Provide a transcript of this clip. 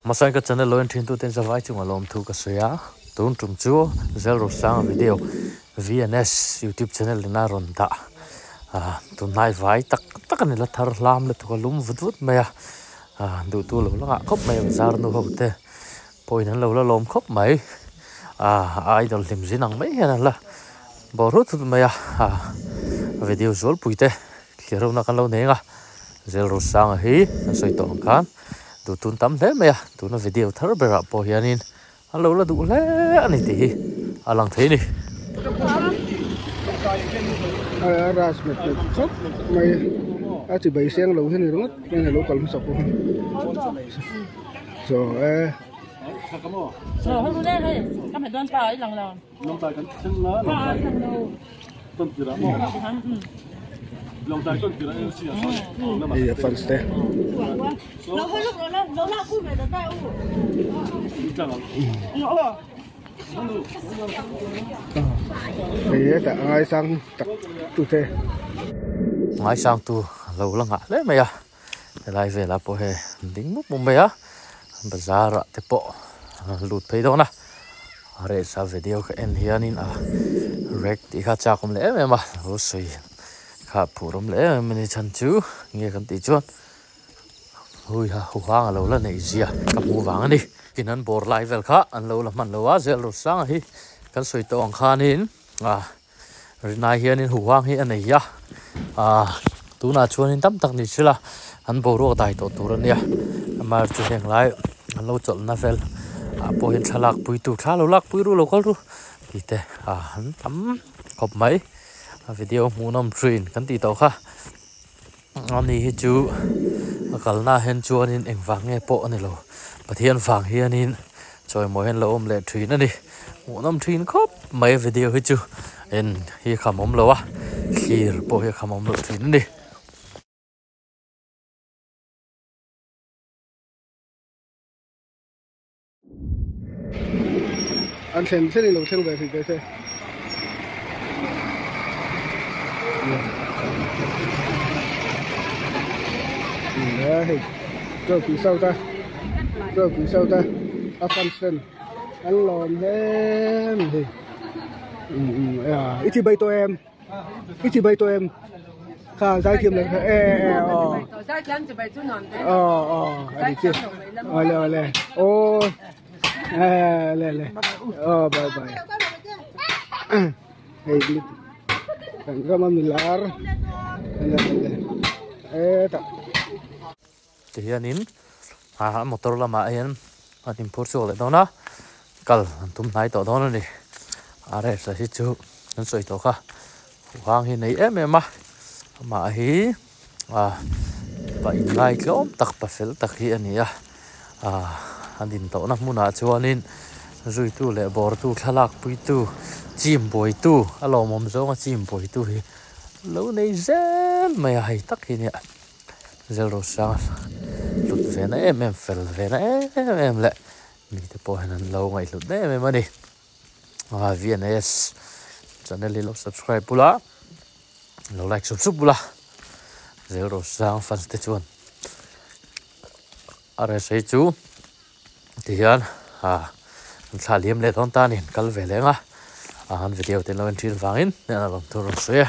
Masai ka channel loin thin tu ten zawai chung alom thu ka soya tun tum chu zel ro sang video VNS YouTube channel na ron da tu nai vai tak ni la thar lam le tu lum vut maya du tu lo la khop mai zar nu hote poi nan lo la lom khop mai idol lim zinang mai han la boru tu maya video zol puite klero na kan lo ne nga zel ro sang hi soi tong kan tu tun tam le maya tu na video thar bera po hianin alo la du le ani ti alang thei ni ras met khóc mày chỉ bảy sen lâu thế này đúng không? Nên là lỗ còn sọc luôn. Rồi hôm nay đây, các bạn đoán bài lần lần. Lòng tài chân lớn. Tuần kỳ đã mỏ. Lòng tài tuần kỳ đã yêu xìa. bây giờ phần ste. Nó hơi lúc nó là khu về tay u. Chẳng lắm. Bây giờ ta ai sang tập tu thế. ngai sang tu lo la nga le maya lai ve la po he ding mu maya bazar te po lut phei do na are sa video ka en hianin rek ti kha cha kom le ma o soi kha purom le mini chan chu nge kan ti chuan hui ha hu hang lo la nei zia ka mu wang ani kinan bor lai vel kha an lo la man lo wa zel ro sang hi kan soi to ang khanin rinai hianin hu hang hi anei ya tu na chuan in tam tak ni chila an bo ro dai to turan ya amar chu heng lai an lo chol na fel po hin thalak pui tu thla lo lak pui ru lo kal ru ite han tam khop mai video munom train kan ti to kha ani hi chu akalna hen chuan in engwang nge po ani lo pathian wang hianin choi mo hen lo om le thin ani munom thin khop mai video hi chu en hi khamom lo wa khir po hi khamom lo thin ni Anh xem thế này lâu xem về thì cái thế. Đấy, cơ phía sau ta, cơ phía sau ta, Afghanistan, anh lòm em thì, ít chỉ bay tôi em, ít chỉ bay tôi em, khá giải kiếm này, Giải kiếm thì bay chút nón đấy. anh đi chưa, lẹ, ô, lẹ, bye bye, hey, tangga mamilar, tak. ti hianin motor lama hian an import chu le dona kal an tum nai to don ani are sa hi chu an soi to kha wang hi nei em ma hi pa in lai klom tak pa fel tak hi ani an din to na muna chuanin zui tu le bor tu thalak pui tu chim boi tu alo mom zonga chim boi tu hi lo nei zel mai hai tak hi ne zel ro sang lut vena em fel vena em le mi te po hanan lo ngai lut ne em ani VNS channel li lo subscribe pula lo like sub pula zel ro sang fans te chuan are sei chu ti hian thla liam le thon ta nin kal ve lenga han video te lo en thin wangin na lom tur so ya